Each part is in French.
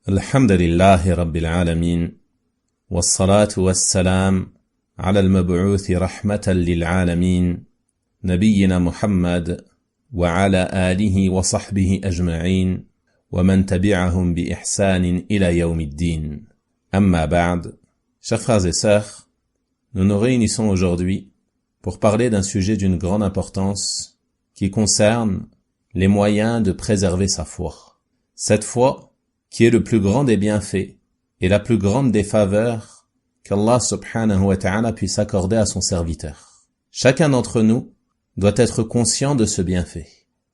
الحمد لله رب العالمين والصلاة والسلام على المبعوث رحمة للعالمين نبينا محمد وعلى آله وصحبه أجمعين ومن تبعهم بإحسان إلى يوم الدين. أما بعد. Chers frères et sœurs, nous nous réunissons aujourd'hui pour parler d'un sujet d'une grande importance qui concerne les moyens de préserver sa foi. Cette foi qui est le plus grand des bienfaits et la plus grande des faveurs qu'Allah subhanahu wa ta'ala puisse accorder à son serviteur. Chacun d'entre nous doit être conscient de ce bienfait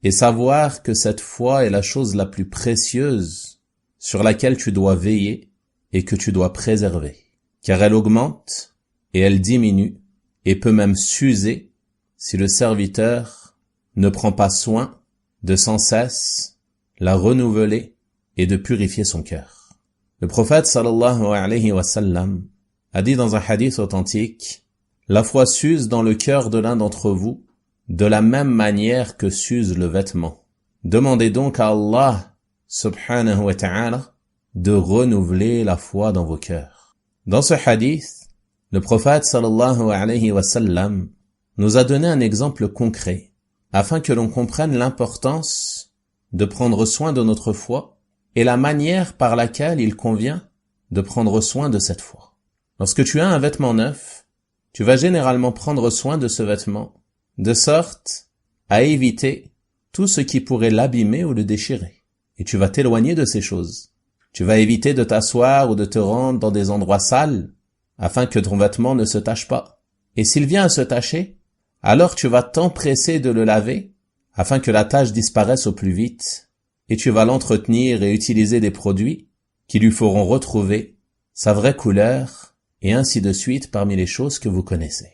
et savoir que cette foi est la chose la plus précieuse sur laquelle tu dois veiller et que tu dois préserver, car elle augmente et elle diminue et peut même s'user si le serviteur ne prend pas soin de sans cesse la renouveler et de purifier son cœur. Le prophète sallallahu alayhi wa sallam a dit dans un hadith authentique: la foi s'use dans le cœur de l'un d'entre vous de la même manière que s'use le vêtement. Demandez donc à Allah subhanahu wa ta'ala de renouveler la foi dans vos cœurs. Dans ce hadith, le prophète sallallahu alayhi wa sallam nous a donné un exemple concret afin que l'on comprenne l'importance de prendre soin de notre foi et la manière par laquelle il convient de prendre soin de cette foi. Lorsque tu as un vêtement neuf, tu vas généralement prendre soin de ce vêtement, de sorte à éviter tout ce qui pourrait l'abîmer ou le déchirer. Et tu vas t'éloigner de ces choses. Tu vas éviter de t'asseoir ou de te rendre dans des endroits sales, afin que ton vêtement ne se tache pas. Et s'il vient à se tacher, alors tu vas t'empresser de le laver, afin que la tache disparaisse au plus vite, et tu vas l'entretenir et utiliser des produits qui lui feront retrouver sa vraie couleur, et ainsi de suite parmi les choses que vous connaissez.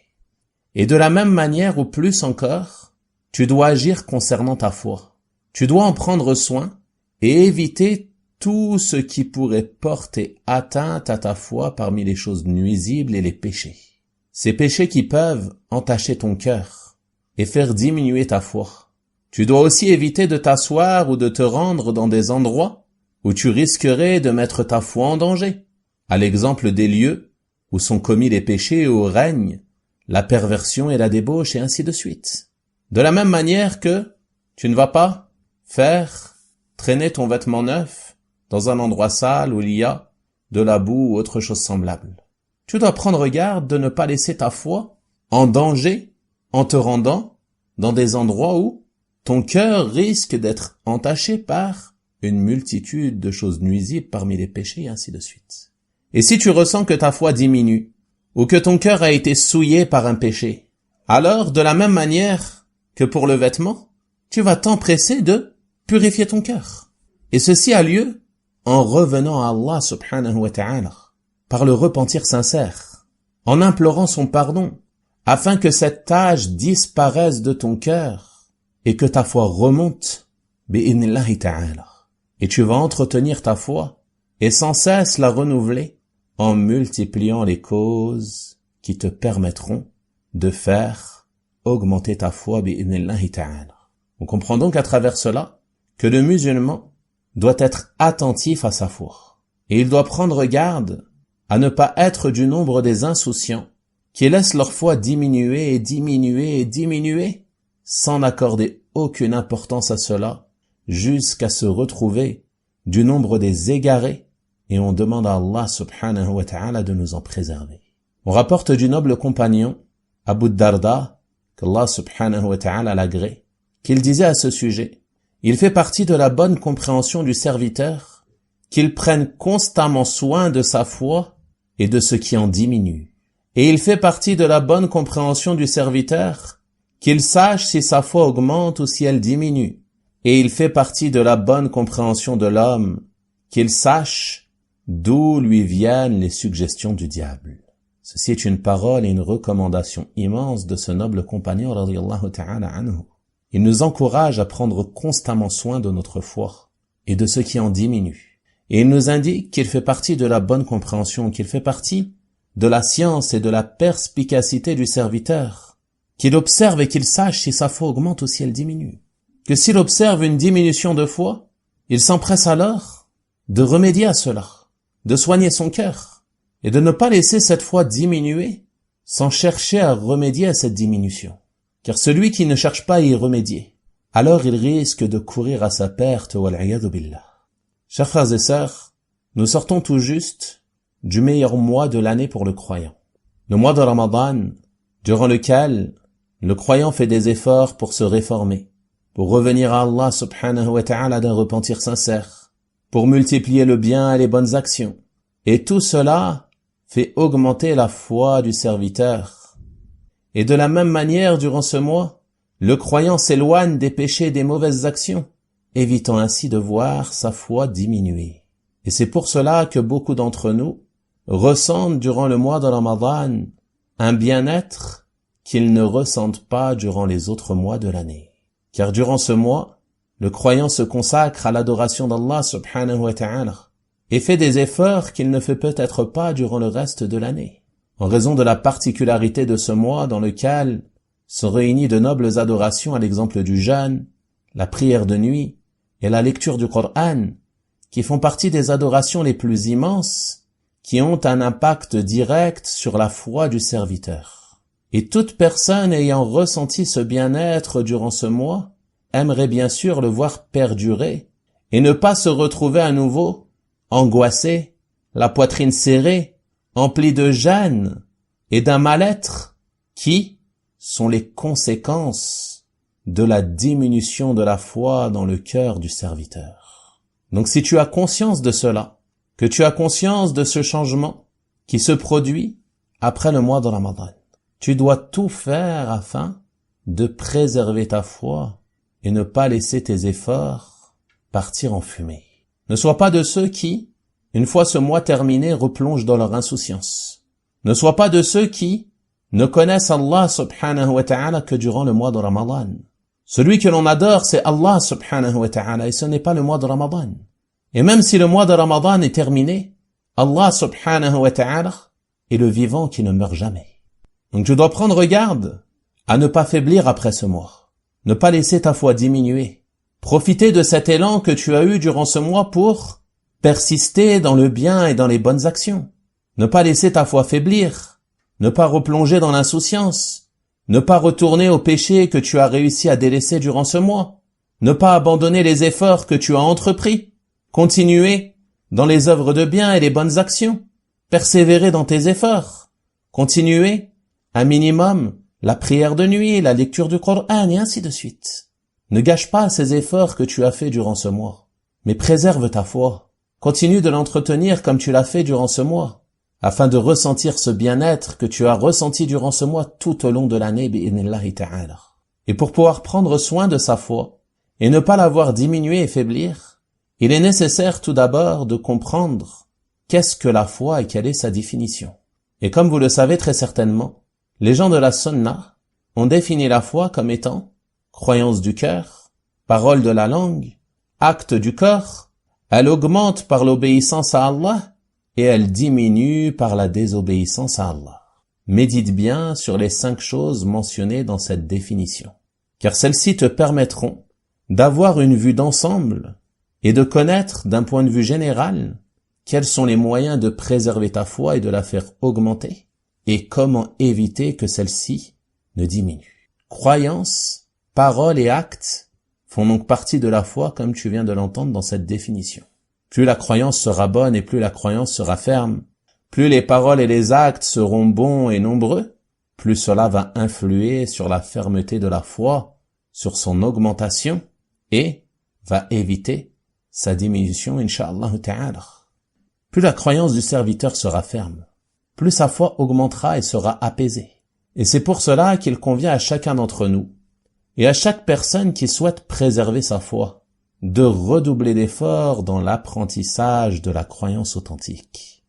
Et de la même manière ou plus encore, tu dois agir concernant ta foi. Tu dois en prendre soin et éviter tout ce qui pourrait porter atteinte à ta foi parmi les choses nuisibles et les péchés. Ces péchés qui peuvent entacher ton cœur et faire diminuer ta foi. Tu dois aussi éviter de t'asseoir ou de te rendre dans des endroits où tu risquerais de mettre ta foi en danger, à l'exemple des lieux où sont commis les péchés et où règne la perversion et la débauche et ainsi de suite. De la même manière que tu ne vas pas faire traîner ton vêtement neuf dans un endroit sale où il y a de la boue ou autre chose semblable. Tu dois prendre garde de ne pas laisser ta foi en danger en te rendant dans des endroits où ton cœur risque d'être entaché par une multitude de choses nuisibles parmi les péchés et ainsi de suite. Et si tu ressens que ta foi diminue, ou que ton cœur a été souillé par un péché, alors de la même manière que pour le vêtement, tu vas t'empresser de purifier ton cœur. Et ceci a lieu en revenant à Allah subhanahu wa ta'ala, par le repentir sincère, en implorant son pardon, afin que cette tache disparaisse de ton cœur, et que ta foi remonte, bi'idhnillahi ta'ala. Et tu vas entretenir ta foi, et sans cesse la renouveler, en multipliant les causes qui te permettront de faire augmenter ta foi, bi'idhnillahi ta'ala. On comprend donc à travers cela, que le musulman doit être attentif à sa foi. Et il doit prendre garde à ne pas être du nombre des insouciants, qui laissent leur foi diminuer et diminuer et diminuer, sans n'accorder aucune importance à cela, jusqu'à se retrouver du nombre des égarés, et on demande à Allah subhanahu wa ta'ala de nous en préserver. On rapporte du noble compagnon, Abu Darda, qu'Allah subhanahu wa ta'ala l'agrée, qu'il disait à ce sujet: il fait partie de la bonne compréhension du serviteur qu'il prenne constamment soin de sa foi et de ce qui en diminue. Et il fait partie de la bonne compréhension du serviteur qu'il sache si sa foi augmente ou si elle diminue. Et il fait partie de la bonne compréhension de l'homme qu'il sache d'où lui viennent les suggestions du diable. Ceci est une parole et une recommandation immense de ce noble compagnon radiyallahu ta'ala anhu. Il nous encourage à prendre constamment soin de notre foi et de ce qui en diminue. Et il nous indique qu'il fait partie de la bonne compréhension, qu'il fait partie de la science et de la perspicacité du serviteur, qu'il observe et qu'il sache si sa foi augmente ou si elle diminue. Que s'il observe une diminution de foi, il s'empresse alors de remédier à cela, de soigner son cœur, et de ne pas laisser cette foi diminuer sans chercher à remédier à cette diminution. Car celui qui ne cherche pas à y remédier, alors il risque de courir à sa perte, wal-'iyadhu billah. Chers frères et sœurs, nous sortons tout juste du meilleur mois de l'année pour le croyant. Le mois de Ramadan, durant lequel le croyant fait des efforts pour se réformer, pour revenir à Allah subhanahu wa ta'ala d'un repentir sincère, pour multiplier le bien et les bonnes actions. Et tout cela fait augmenter la foi du serviteur. Et de la même manière, durant ce mois, le croyant s'éloigne des péchés et des mauvaises actions, évitant ainsi de voir sa foi diminuer. Et c'est pour cela que beaucoup d'entre nous ressentent durant le mois de Ramadan un bien-être qu'ils ne ressentent pas durant les autres mois de l'année. Car durant ce mois, le croyant se consacre à l'adoration d'Allah subhanahu wa ta'ala et fait des efforts qu'il ne fait peut-être pas durant le reste de l'année, en raison de la particularité de ce mois dans lequel sont réunies de nobles adorations à l'exemple du jeûne, la prière de nuit et la lecture du Coran, qui font partie des adorations les plus immenses, qui ont un impact direct sur la foi du serviteur. Et toute personne ayant ressenti ce bien-être durant ce mois aimerait bien sûr le voir perdurer et ne pas se retrouver à nouveau angoissé, la poitrine serrée, empli de gêne et d'un mal-être qui sont les conséquences de la diminution de la foi dans le cœur du serviteur. Donc si tu as conscience de cela, que tu as conscience de ce changement qui se produit après le mois de Ramadan, tu dois tout faire afin de préserver ta foi et ne pas laisser tes efforts partir en fumée. Ne sois pas de ceux qui, une fois ce mois terminé, replongent dans leur insouciance. Ne sois pas de ceux qui ne connaissent Allah subhanahu wa ta'ala que durant le mois de Ramadan. Celui que l'on adore, c'est Allah subhanahu wa ta'ala et ce n'est pas le mois de Ramadan. Et même si le mois de Ramadan est terminé, Allah subhanahu wa ta'ala est le vivant qui ne meurt jamais. Donc tu dois prendre garde à ne pas faiblir après ce mois, ne pas laisser ta foi diminuer. Profiter de cet élan que tu as eu durant ce mois pour persister dans le bien et dans les bonnes actions. Ne pas laisser ta foi faiblir, ne pas replonger dans l'insouciance, ne pas retourner au péché que tu as réussi à délaisser durant ce mois, ne pas abandonner les efforts que tu as entrepris, continuer dans les œuvres de bien et les bonnes actions, persévérer dans tes efforts, continuer un minimum la prière de nuit, la lecture du Coran et ainsi de suite. Ne gâche pas ces efforts que tu as faits durant ce mois, mais préserve ta foi. Continue de l'entretenir comme tu l'as fait durant ce mois, afin de ressentir ce bien-être que tu as ressenti durant ce mois tout au long de l'année, bi'idhnillahi ta'ala. Et pour pouvoir prendre soin de sa foi, et ne pas la voir diminuer et faiblir, il est nécessaire tout d'abord de comprendre qu'est-ce que la foi et quelle est sa définition. Et comme vous le savez très certainement, les gens de la Sunna ont défini la foi comme étant croyance du cœur, parole de la langue, acte du corps. Elle augmente par l'obéissance à Allah et elle diminue par la désobéissance à Allah. Médite bien sur les 5 choses mentionnées dans cette définition, car celles-ci te permettront d'avoir une vue d'ensemble et de connaître d'un point de vue général quels sont les moyens de préserver ta foi et de la faire augmenter et comment éviter que celle-ci ne diminue. Croyance, parole et acte font donc partie de la foi comme tu viens de l'entendre dans cette définition. Plus la croyance sera bonne et plus la croyance sera ferme, plus les paroles et les actes seront bons et nombreux, plus cela va influer sur la fermeté de la foi, sur son augmentation et va éviter sa diminution, incha'Allah ta'ala. Plus la croyance du serviteur sera ferme, plus sa foi augmentera et sera apaisée. Et c'est pour cela qu'il convient à chacun d'entre nous et à chaque personne qui souhaite préserver sa foi, de redoubler d'efforts dans l'apprentissage de la croyance authentique.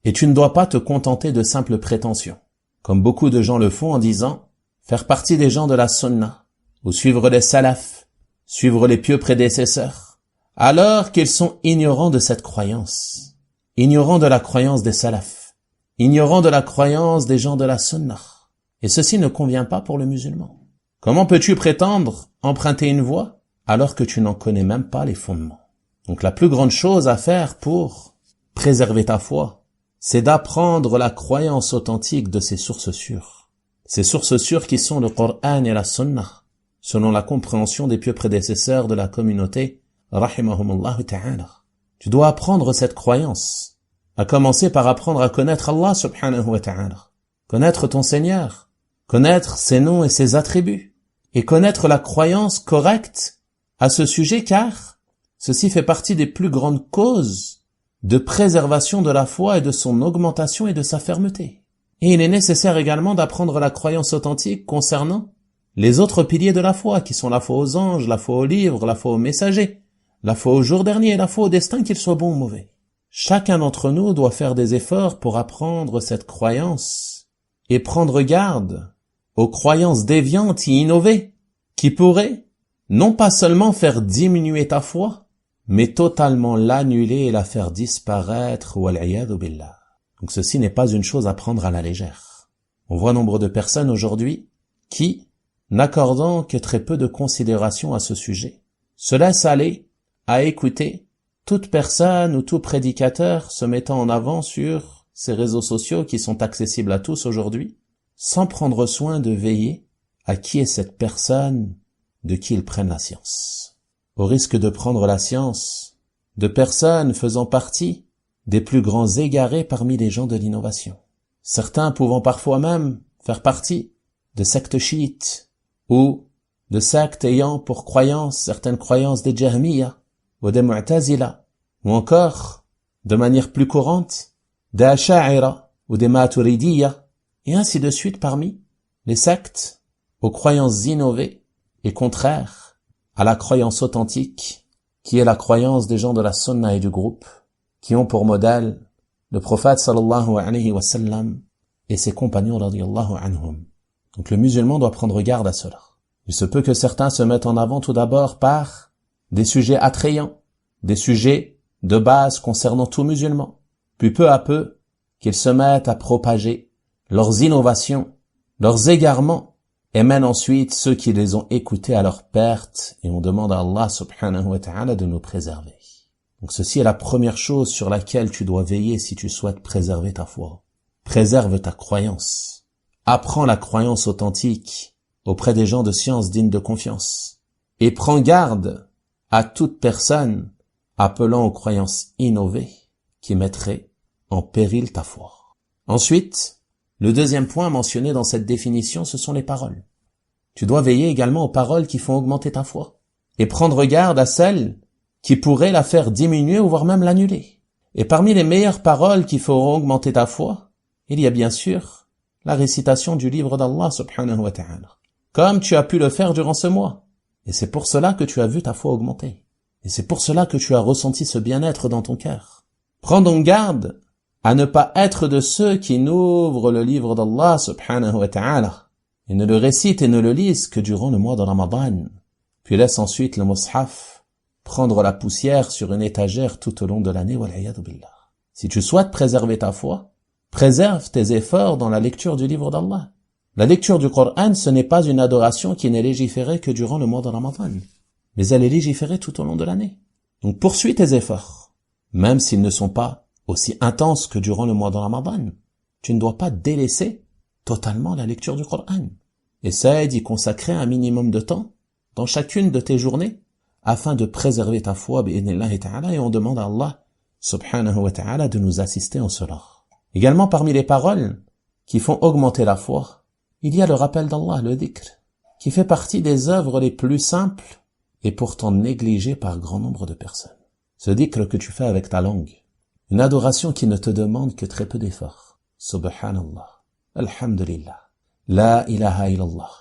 Et tu ne dois pas te contenter de simples prétentions, comme beaucoup de gens le font en disant faire partie des gens de la Sunna, ou suivre les salafs, suivre les pieux prédécesseurs, alors qu'ils sont ignorants de cette croyance, ignorants de la croyance des salafs, ignorants de la croyance des gens de la Sunna. Et ceci ne convient pas pour le musulman. Comment peux-tu prétendre emprunter une voie alors que tu n'en connais même pas les fondements? Donc la plus grande chose à faire pour préserver ta foi, c'est d'apprendre la croyance authentique de ces sources sûres. Ces sources sûres qui sont le Coran et la Sunna, selon la compréhension des pieux prédécesseurs de la communauté, rahimahumullah ta'ala. Tu dois apprendre cette croyance, à commencer par apprendre à connaître Allah subhanahu wa ta'ala, connaître ton Seigneur, connaître ses noms et ses attributs, et connaître la croyance correcte à ce sujet, car ceci fait partie des plus grandes causes de préservation de la foi et de son augmentation et de sa fermeté. Et il est nécessaire également d'apprendre la croyance authentique concernant les autres piliers de la foi, qui sont la foi aux anges, la foi aux livres, la foi aux messagers, la foi au jour dernier et la foi au destin, qu'il soit bon ou mauvais. Chacun d'entre nous doit faire des efforts pour apprendre cette croyance et prendre garde aux croyances déviantes et innovées qui pourraient non pas seulement faire diminuer ta foi, mais totalement l'annuler et la faire disparaître, wal'iyadhu billah. Donc ceci n'est pas une chose à prendre à la légère. On voit nombre de personnes aujourd'hui qui, n'accordant que très peu de considération à ce sujet, se laissent aller à écouter toute personne ou tout prédicateur se mettant en avant sur ces réseaux sociaux qui sont accessibles à tous aujourd'hui, sans prendre soin de veiller à qui est cette personne de qui ils prennent la science. Au risque de prendre la science de personnes faisant partie des plus grands égarés parmi les gens de l'innovation. Certains pouvant parfois même faire partie de sectes chiites ou de sectes ayant pour croyance certaines croyances des Jahmiya ou des Mu'tazila, ou encore, de manière plus courante, des Asha'ira ou des Maturidiya, et ainsi de suite parmi les sectes aux croyances innovées et contraires à la croyance authentique, qui est la croyance des gens de la Sunna et du groupe, qui ont pour modèle le prophète sallallahu alayhi wa sallam et ses compagnons radiyallahu anhum. Donc le musulman doit prendre garde à cela. Il se peut que certains se mettent en avant tout d'abord par des sujets attrayants, des sujets de base concernant tout musulman, puis peu à peu qu'ils se mettent à propager leurs innovations, leurs égarements, et mènent ensuite ceux qui les ont écoutés à leur perte, et on demande à Allah subhanahu wa ta'ala de nous préserver. Donc ceci est la première chose sur laquelle tu dois veiller si tu souhaites préserver ta foi. Préserve ta croyance. Apprends la croyance authentique auprès des gens de science dignes de confiance. Et prends garde à toute personne appelant aux croyances innovées qui mettraient en péril ta foi. Ensuite, le deuxième point mentionné dans cette définition, ce sont les paroles. Tu dois veiller également aux paroles qui font augmenter ta foi et prendre garde à celles qui pourraient la faire diminuer ou voire même l'annuler. Et parmi les meilleures paroles qui feront augmenter ta foi, il y a bien sûr la récitation du livre d'Allah subhanahu wa ta'ala, comme tu as pu le faire durant ce mois. Et c'est pour cela que tu as vu ta foi augmenter. Et c'est pour cela que tu as ressenti ce bien-être dans ton cœur. Prends donc garde à ne pas être de ceux qui n'ouvrent le livre d'Allah subhanahu wa ta'ala et ne le récitent et ne le lisent que durant le mois de Ramadan, puis laisse ensuite le mushaf prendre la poussière sur une étagère tout au long de l'année, wal'iyadhu billah. Si tu souhaites préserver ta foi, préserve tes efforts dans la lecture du livre d'Allah. La lecture du Coran, ce n'est pas une adoration qui n'est légiférée que durant le mois de Ramadan, mais elle est légiférée tout au long de l'année. Donc poursuis tes efforts, même s'ils ne sont pas aussi intenses que durant le mois de Ramadan. Tu ne dois pas délaisser totalement la lecture du Coran. Essaie d'y consacrer un minimum de temps dans chacune de tes journées afin de préserver ta foi, bi'idhnillahi ta'ala, et on demande à Allah subhanahu wa ta'ala de nous assister en cela. Également parmi les paroles qui font augmenter la foi, il y a le rappel d'Allah, le dhikr, qui fait partie des œuvres les plus simples et pourtant négligées par grand nombre de personnes. Ce dhikr que tu fais avec ta langue, une adoration qui ne te demande que très peu d'efforts. Subhanallah, alhamdulillah, la ilaha illallah,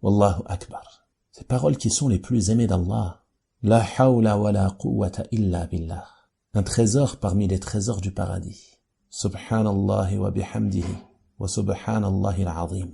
wallahu akbar. Ces paroles qui sont les plus aimées d'Allah. La hawla wa la quwwata illa billah. Un trésor parmi les trésors du paradis. Subhanallah wa bihamdihi wa subhanallahi al-azim.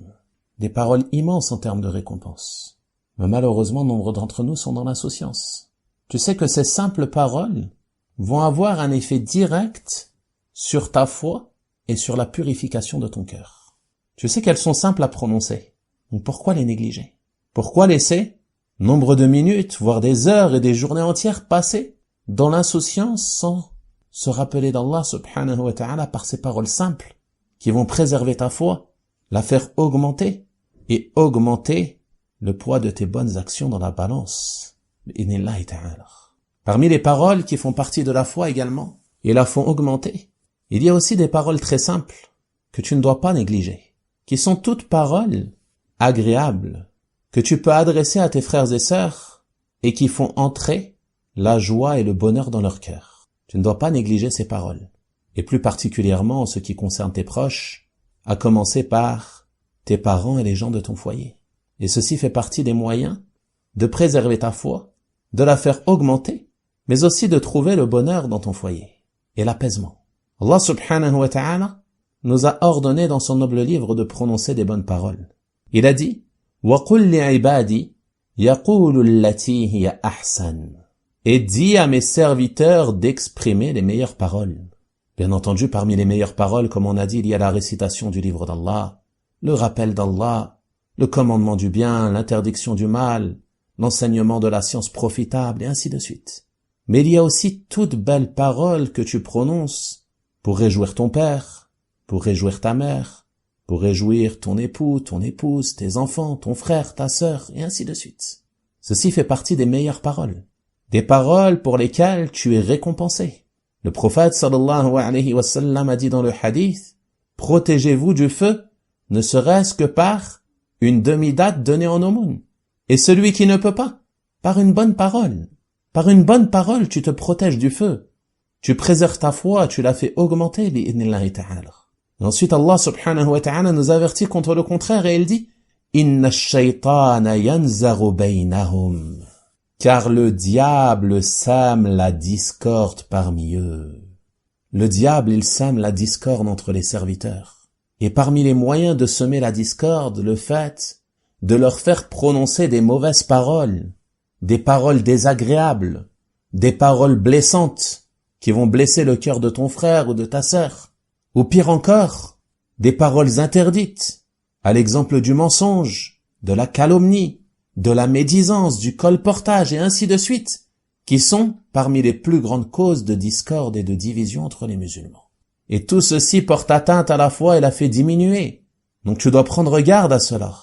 Des paroles immenses en termes de récompense. Mais malheureusement, nombre d'entre nous sont dans l'insouciance. Tu sais que ces simples paroles vont avoir un effet direct sur ta foi et sur la purification de ton cœur. Tu sais qu'elles sont simples à prononcer. Donc pourquoi les négliger? Pourquoi laisser nombre de minutes, voire des heures et des journées entières passer dans l'insouciance sans se rappeler d'Allah subhanahu wa ta'ala par ces paroles simples qui vont préserver ta foi, la faire augmenter et augmenter le poids de tes bonnes actions dans la balance. Parmi les paroles qui font partie de la foi également et la font augmenter, il y a aussi des paroles très simples que tu ne dois pas négliger, qui sont toutes paroles agréables que tu peux adresser à tes frères et sœurs et qui font entrer la joie et le bonheur dans leur cœur. Tu ne dois pas négliger ces paroles, et plus particulièrement en ce qui concerne tes proches, à commencer par tes parents et les gens de ton foyer. Et ceci fait partie des moyens de préserver ta foi, de la faire augmenter, mais aussi de trouver le bonheur dans ton foyer et l'apaisement. Allah subhanahu wa ta'ala nous a ordonné dans son noble livre de prononcer des bonnes paroles. Il a dit « وَقُلْ لِعِبَادِي يَقُولُ الَّتِي هِيَ أَحْسَنُ » et dis à mes serviteurs d'exprimer les meilleures paroles. Bien entendu, parmi les meilleures paroles, comme on a dit, il y a la récitation du livre d'Allah, le rappel d'Allah, le commandement du bien, l'interdiction du mal, l'enseignement de la science profitable, et ainsi de suite. Mais il y a aussi toutes belles paroles que tu prononces pour réjouir ton père, pour réjouir ta mère, pour réjouir ton époux, ton épouse, tes enfants, ton frère, ta sœur, et ainsi de suite. Ceci fait partie des meilleures paroles. Des paroles pour lesquelles tu es récompensé. Le prophète sallallahu alayhi wa sallam a dit dans le hadith, « Protégez-vous du feu, ne serait-ce que par une demi-date donnée en aumône. Et celui qui ne peut pas, par une bonne parole. Par une bonne parole, tu te protèges du feu. Tu préserves ta foi, tu la fais augmenter, bi'idhnillahi ta'ala. » Et ensuite, Allah subhanahu wa ta'ala nous avertit contre le contraire et il dit, « Inna ash-shaytana yanzaru baynahum. » Car le diable sème la discorde parmi eux. Le diable, il sème la discorde entre les serviteurs. Et parmi les moyens de semer la discorde, le fait de leur faire prononcer des mauvaises paroles, des paroles désagréables, des paroles blessantes, qui vont blesser le cœur de ton frère ou de ta sœur. Ou pire encore, des paroles interdites, à l'exemple du mensonge, de la calomnie, de la médisance, du colportage et ainsi de suite, qui sont parmi les plus grandes causes de discorde et de division entre les musulmans. Et tout ceci porte atteinte à la foi et la fait diminuer. Donc tu dois prendre garde à cela.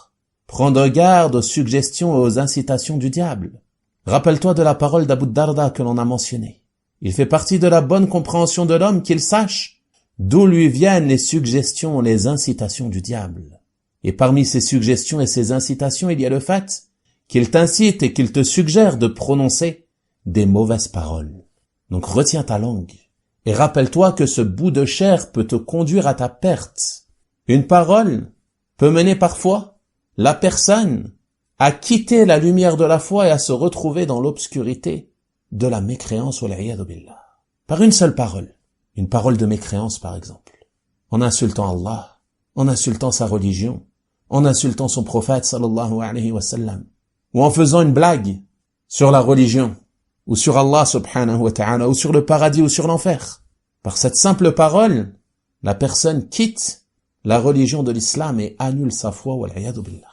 Prendre garde aux suggestions et aux incitations du diable. Rappelle-toi de la parole d'Abu Darda que l'on a mentionnée. Il fait partie de la bonne compréhension de l'homme qu'il sache d'où lui viennent les suggestions et les incitations du diable. Et parmi ces suggestions et ces incitations, il y a le fait qu'il t'incite et qu'il te suggère de prononcer des mauvaises paroles. Donc retiens ta langue et rappelle-toi que ce bout de chair peut te conduire à ta perte. Une parole peut mener parfois la personne à quitter la lumière de la foi et à se retrouver dans l'obscurité de la mécréance wal-'iyadhu billah. Par une seule parole, une parole de mécréance par exemple, en insultant Allah, en insultant sa religion, en insultant son prophète sallallahu alayhi wa sallam, ou en faisant une blague sur la religion, ou sur Allah subhanahu wa ta'ala, ou sur le paradis, ou sur l'enfer. Par cette simple parole, la personne quitte la religion de l'islam et annule sa foi, wal-'iyadhu billah.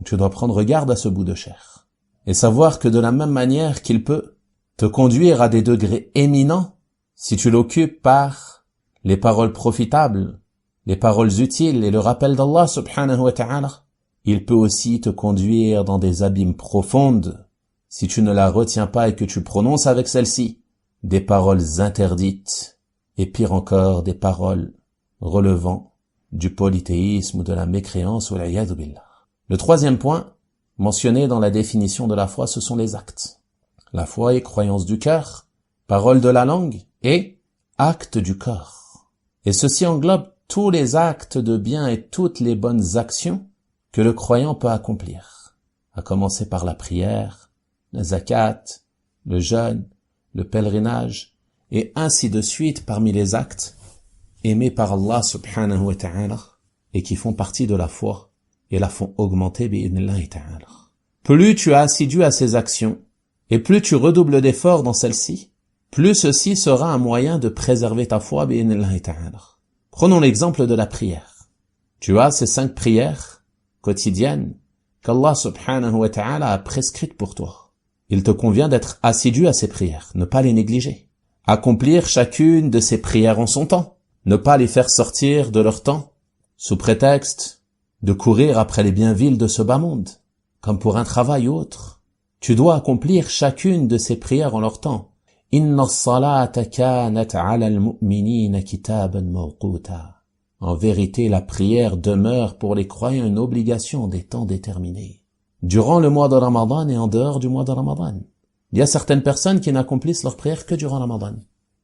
Tu dois prendre garde à ce bout de chair, et savoir que de la même manière qu'il peut te conduire à des degrés éminents, si tu l'occupes par les paroles profitables, les paroles utiles et le rappel d'Allah subhanahu wa ta'ala, il peut aussi te conduire dans des abîmes profondes si tu ne la retiens pas et que tu prononces avec celle-ci des paroles interdites et pire encore des paroles relevant du polythéisme ou de la mécréance ou l'iyadhu billah. Le troisième point mentionné dans la définition de la foi, ce sont les actes. La foi est croyance du cœur, parole de la langue et acte du corps. Et ceci englobe tous les actes de bien et toutes les bonnes actions que le croyant peut accomplir, à commencer par la prière, la zakat, le jeûne, le pèlerinage, et ainsi de suite parmi les actes aimés par Allah subhanahu wa ta'ala et qui font partie de la foi et la font augmenter bi'idhnillahi ta'ala. Plus tu as assidu à ces actions et plus tu redoubles d'efforts dans celles-ci, plus ceci sera un moyen de préserver ta foi bi'idhnillahi ta'ala. Prenons l'exemple de la prière. Tu as ces 5 prières quotidiennes qu'Allah subhanahu wa ta'ala a prescrites pour toi. il te convient d'être assidu à ces prières, ne pas les négliger. Accomplir chacune de ces prières en son temps, ne pas les faire sortir de leur temps, sous prétexte de courir après les biens vils de ce bas monde, comme pour un travail ou autre. Tu dois accomplir chacune de ces prières en leur temps. Inna as-salata kanat 'ala al-mu'minina kitaban mawquta. En vérité, la prière demeure pour les croyants une obligation des temps déterminés. Durant le mois de Ramadan et en dehors du mois de Ramadan. Il y a certaines personnes qui n'accomplissent leur prière que durant Ramadan.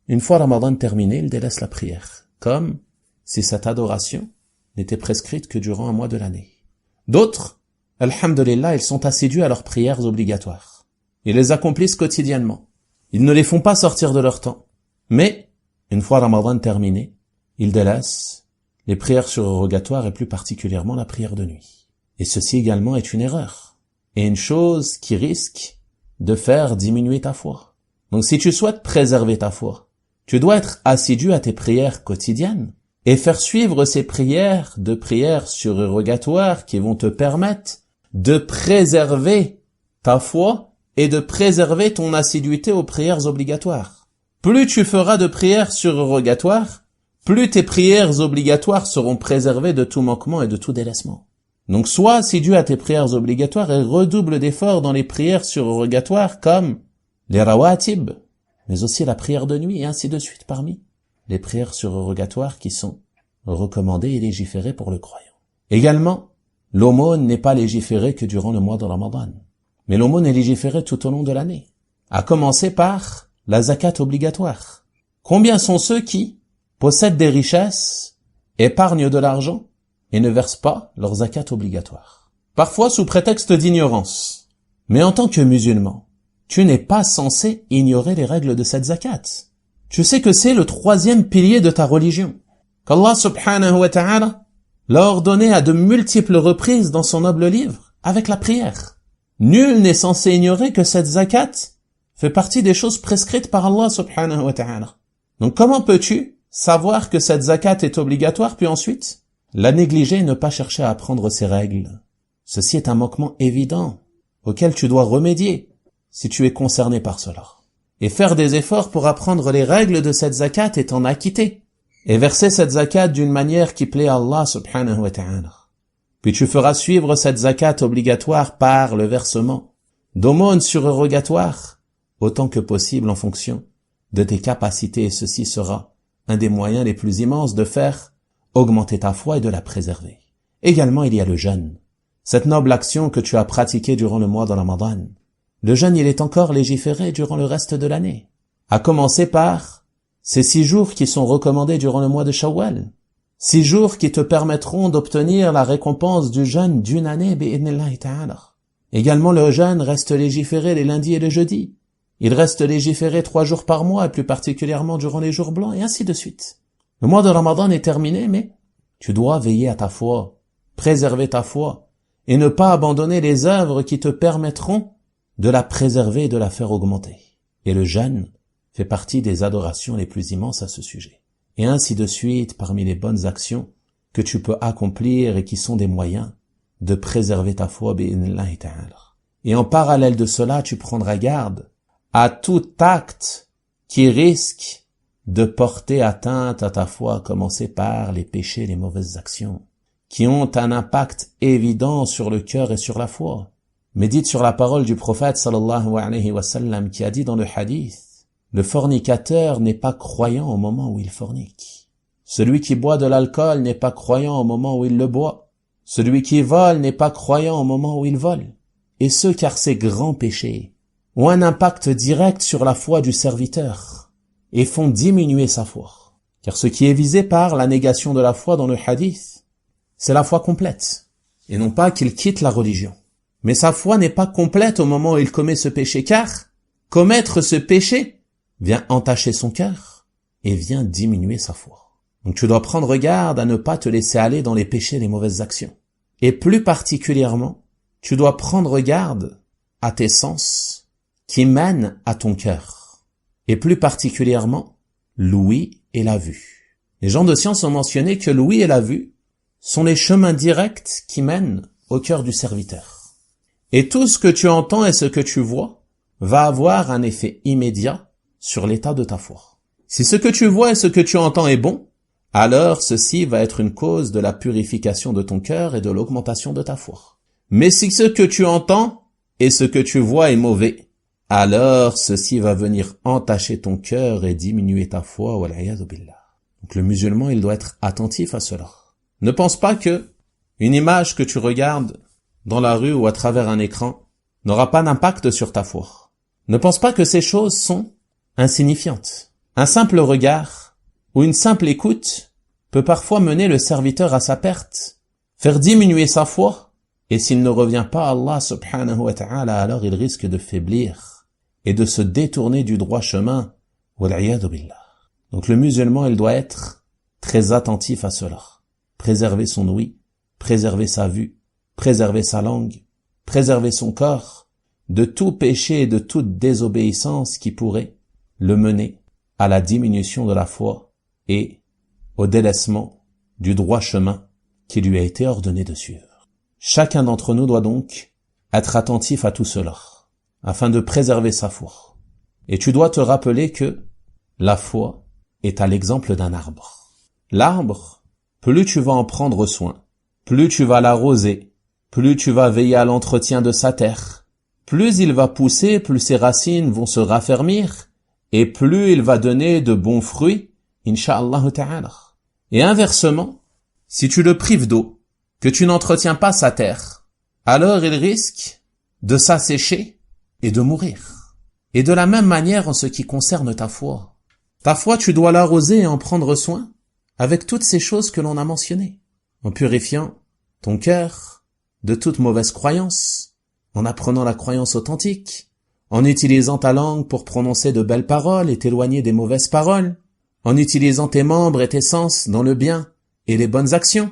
Une fois Ramadan terminé, ils délaissent la prière, comme si cette adoration n'était prescrite que durant un mois de l'année. D'autres, alhamdulillah, ils sont assidus à leurs prières obligatoires. Ils les accomplissent quotidiennement. Ils ne les font pas sortir de leur temps. Mais, une fois Ramadan terminé, ils délaissent les prières surrogatoires et plus particulièrement la prière de nuit. Et ceci également est une erreur. Et une chose qui risque de faire diminuer ta foi. Donc si tu souhaites préserver ta foi, tu dois être assidu à tes prières quotidiennes et faire suivre ces prières de prières surrogatoires qui vont te permettre de préserver ta foi et de préserver ton assiduité aux prières obligatoires. Plus tu feras de prières surrogatoires, plus tes prières obligatoires seront préservées de tout manquement et de tout délaissement. Donc sois assidu à tes prières obligatoires et redouble d'efforts dans les prières surrogatoires comme les rawatib, mais aussi la prière de nuit et ainsi de suite parmi les prières surrogatoires qui sont recommandées et légiférées pour le croyant. Également, l'aumône n'est pas légiférée que durant le mois de Ramadan, mais l'aumône est légiférée tout au long de l'année, à commencer par la zakat obligatoire. Combien sont ceux qui possèdent des richesses, épargnent de l'argent et ne versent pas leur zakat obligatoire? Parfois sous prétexte d'ignorance. Mais en tant que musulman, tu n'es pas censé ignorer les règles de cette zakat. Tu sais que c'est le 3e pilier de ta religion, qu'Allah subhanahu wa ta'ala l'a ordonné à de multiples reprises dans son noble livre, avec la prière. Nul n'est censé ignorer que cette zakat fait partie des choses prescrites par Allah subhanahu wa ta'ala. Donc comment peux-tu savoir que cette zakat est obligatoire puis ensuite la négliger et ne pas chercher à apprendre ses règles? Ceci est un manquement évident auquel tu dois remédier si tu es concerné par cela. Et faire des efforts pour apprendre les règles de cette zakat et t'en acquitter. Et verser cette zakat d'une manière qui plaît à Allah subhanahu wa ta'ala. Puis tu feras suivre cette zakat obligatoire par le versement d'aumônes surrogatoires autant que possible en fonction de tes capacités, et ceci sera un des moyens les plus immenses de faire augmenter ta foi et de la préserver. Également, il y a le jeûne. Cette noble action que tu as pratiquée durant le mois de Ramadan. Le jeûne, il est encore légiféré durant le reste de l'année. À commencer par ces 6 jours qui sont recommandés durant le mois de Shawwal. 6 jours qui te permettront d'obtenir la récompense du jeûne d'une année, bi'idhnillahi ta'ala. Également, le jeûne reste légiféré les lundis et les jeudis. Il reste légiféré 3 jours par mois, et plus particulièrement durant les jours blancs, et ainsi de suite. Le mois de Ramadan est terminé, mais tu dois veiller à ta foi, préserver ta foi, et ne pas abandonner les œuvres qui te permettront de la préserver et de la faire augmenter. Et le jeûne fait partie des adorations les plus immenses à ce sujet. Et ainsi de suite parmi les bonnes actions que tu peux accomplir et qui sont des moyens de préserver ta foi, bi'idhnillahi ta'ala. Et en parallèle de cela, tu prendras garde à tout acte qui risque de porter atteinte à ta foi, à commencer par les péchés, les mauvaises actions, qui ont un impact évident sur le cœur et sur la foi. Médite sur la parole du prophète sallallahu alayhi wa sallam qui a dit dans le hadith: le fornicateur n'est pas croyant au moment où il fornique. Celui qui boit de l'alcool n'est pas croyant au moment où il le boit. Celui qui vole n'est pas croyant au moment où il vole. Et ce, car ces grands péchés ont un impact direct sur la foi du serviteur et font diminuer sa foi. Car ce qui est visé par la négation de la foi dans le hadith, c'est la foi complète, et non pas qu'il quitte la religion. Mais sa foi n'est pas complète au moment où il commet ce péché, car commettre ce péché vient entacher son cœur et vient diminuer sa foi. Donc tu dois prendre garde à ne pas te laisser aller dans les péchés et les mauvaises actions. Et plus particulièrement, tu dois prendre garde à tes sens qui mènent à ton cœur. Et plus particulièrement, l'ouïe et la vue. Les gens de science ont mentionné que l'ouïe et la vue sont les chemins directs qui mènent au cœur du serviteur. Et tout ce que tu entends et ce que tu vois va avoir un effet immédiat sur l'état de ta foi. Si ce que tu vois et ce que tu entends est bon, alors ceci va être une cause de la purification de ton cœur et de l'augmentation de ta foi. Mais si ce que tu entends et ce que tu vois est mauvais, alors ceci va venir entacher ton cœur et diminuer ta foi, wal'iyadhu billah. Donc le musulman, il doit être attentif à cela. Ne pense pas que une image que tu regardes dans la rue ou à travers un écran n'aura pas d'impact sur ta foi. Ne pense pas que ces choses sont insignifiantes. Un simple regard ou une simple écoute peut parfois mener le serviteur à sa perte, faire diminuer sa foi, et s'il ne revient pas à Allah subhanahu wa ta'ala, alors il risque de faiblir et de se détourner du droit chemin, wal'iyadhu billah. Donc le musulman, il doit être très attentif à cela. Préserver son ouïe, préserver sa vue, préserver sa langue, préserver son corps de tout péché et de toute désobéissance qui pourrait le mener à la diminution de la foi et au délaissement du droit chemin qui lui a été ordonné de suivre. Chacun d'entre nous doit donc être attentif à tout cela, afin de préserver sa foi. Et tu dois te rappeler que la foi est à l'exemple d'un arbre. L'arbre, plus tu vas en prendre soin, plus tu vas l'arroser, plus tu vas veiller à l'entretien de sa terre, plus il va pousser, plus ses racines vont se raffermir, et plus il va donner de bons fruits, incha'Allah ta'ala. Et inversement, si tu le prives d'eau, que tu n'entretiens pas sa terre, alors il risque de s'assécher et de mourir. Et de la même manière en ce qui concerne ta foi. Ta foi, tu dois l'arroser et en prendre soin avec toutes ces choses que l'on a mentionnées, en purifiant ton cœur de toute mauvaise croyance, en apprenant la croyance authentique, en utilisant ta langue pour prononcer de belles paroles et t'éloigner des mauvaises paroles, en utilisant tes membres et tes sens dans le bien et les bonnes actions,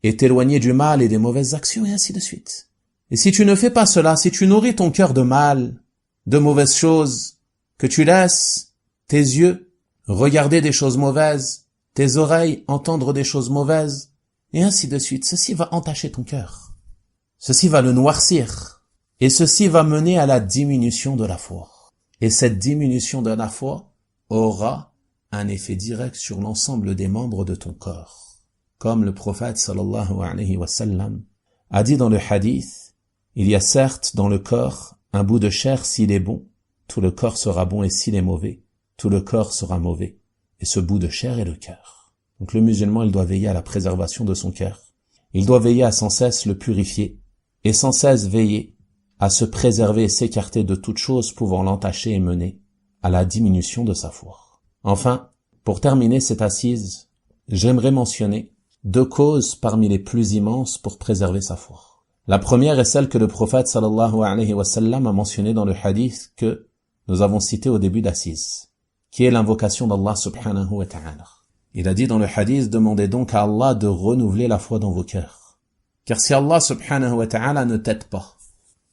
et t'éloigner du mal et des mauvaises actions, et ainsi de suite. Et si tu ne fais pas cela, si tu nourris ton cœur de mal, de mauvaises choses, que tu laisses tes yeux regarder des choses mauvaises, tes oreilles entendre des choses mauvaises, et ainsi de suite, ceci va entacher ton cœur. Ceci va le noircir. Et ceci va mener à la diminution de la foi. Et cette diminution de la foi aura un effet direct sur l'ensemble des membres de ton corps. Comme le prophète sallallahu alayhi wa sallam a dit dans le hadith, il y a certes dans le corps un bout de chair, s'il est bon, tout le corps sera bon, et s'il est mauvais, tout le corps sera mauvais. Et ce bout de chair est le cœur. Donc le musulman, il doit veiller à la préservation de son cœur. Il doit veiller à sans cesse le purifier, et sans cesse veiller à se préserver et s'écarter de toute chose pouvant l'entacher et mener à la diminution de sa foi. Enfin, pour terminer cette assise, j'aimerais mentionner 2 causes parmi les plus immenses pour préserver sa foi. La première est celle que le prophète sallallahu alayhi wa sallam a mentionnée dans le hadith que nous avons cité au début d'assise, qui est l'invocation d'Allah subhanahu wa ta'ala. Il a dit dans le hadith, demandez donc à Allah de renouveler la foi dans vos cœurs. Car si Allah subhanahu wa ta'ala ne t'aide pas,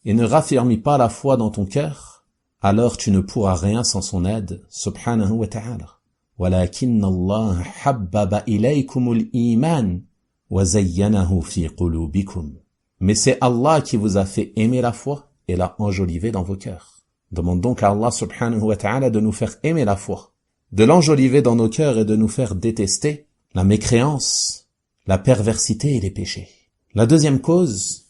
et ne raffermit pas la foi dans ton cœur, alors tu ne pourras rien sans son aide, subhanahu wa ta'ala. وَلَكِنَّ اللَّهَ حَبَّبَ إِلَيْكُمُ الْإِيمَانَ وَزَيَّنَهُ فِي قُلُوبِكُمْ. Mais c'est Allah qui vous a fait aimer la foi et l'a enjolivée dans vos cœurs. Demande donc à Allah subhanahu wa ta'ala de nous faire aimer la foi, de l'enjoliver dans nos cœurs et de nous faire détester la mécréance, la perversité et les péchés. La deuxième cause,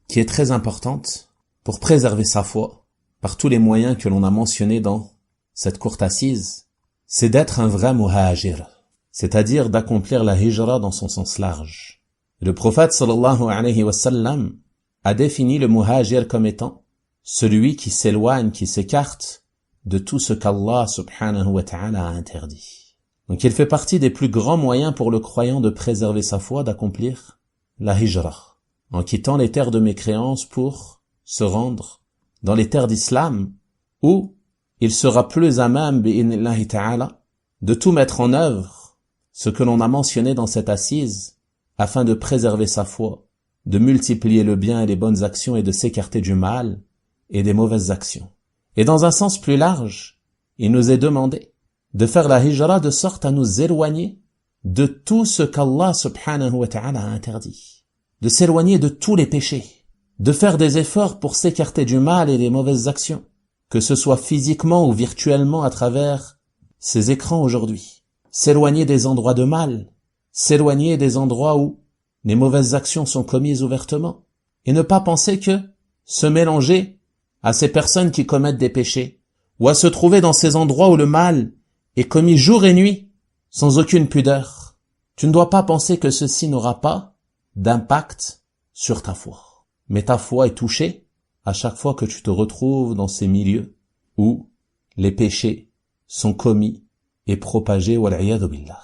qui est très importante, pour préserver sa foi, par tous les moyens que l'on a mentionnés dans cette courte assise, c'est d'être un vrai muhajir, c'est-à-dire d'accomplir la hijra dans son sens large. Le prophète sallallahu alayhi wa sallam a défini le muhajir comme étant celui qui s'éloigne, qui s'écarte de tout ce qu'Allah subhanahu wa ta'ala a interdit. Donc il fait partie des plus grands moyens pour le croyant de préserver sa foi, d'accomplir la hijra, en quittant les terres de mécréance pour se rendre dans les terres d'islam, où il sera plus à même, bi'idhnillahi ta'ala, de tout mettre en œuvre, ce que l'on a mentionné dans cette assise, afin de préserver sa foi, de multiplier le bien et les bonnes actions et de s'écarter du mal et des mauvaises actions. Et dans un sens plus large, il nous est demandé de faire la hijra de sorte à nous éloigner de tout ce qu'Allah subhanahu wa ta'ala a interdit, de s'éloigner de tous les péchés, de faire des efforts pour s'écarter du mal et des mauvaises actions, que ce soit physiquement ou virtuellement à travers ces écrans aujourd'hui. S'éloigner des endroits de mal, s'éloigner des endroits où les mauvaises actions sont commises ouvertement, et ne pas penser que se mélanger à ces personnes qui commettent des péchés, ou à se trouver dans ces endroits où le mal est commis jour et nuit, sans aucune pudeur. Tu ne dois pas penser que ceci n'aura pas d'impact sur ta foi. Mais ta foi est touchée à chaque fois que tu te retrouves dans ces milieux où les péchés sont commis et propagés, wal'iyadu billah.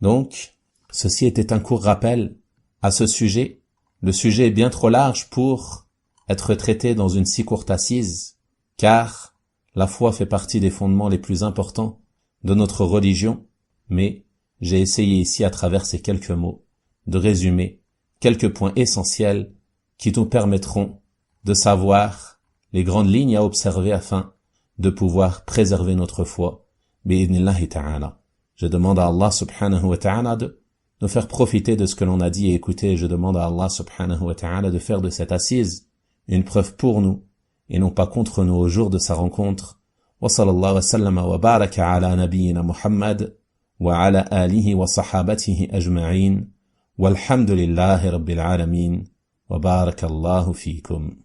Donc, ceci était un court rappel à ce sujet. Le sujet est bien trop large pour être traité dans une si courte assise, car la foi fait partie des fondements les plus importants de notre religion, mais j'ai essayé ici à travers ces quelques mots de résumer quelques points essentiels qui nous permettront de savoir les grandes lignes à observer afin de pouvoir préserver notre foi. Bi'idhnillahi ta'ala. Je demande à Allah subhanahu wa ta'ala de nous faire profiter de ce que l'on a dit et écouter. Je demande à Allah subhanahu wa ta'ala de faire de cette assise une preuve pour nous et non pas contre nous au jour de sa rencontre. Wa sallallahu wa sallama wa baraka ala nabiyyina Muhammad wa ala alihi wa sahabatihi ajma'in walhamdulillahi rabbil alamin wa barakallahu fikum.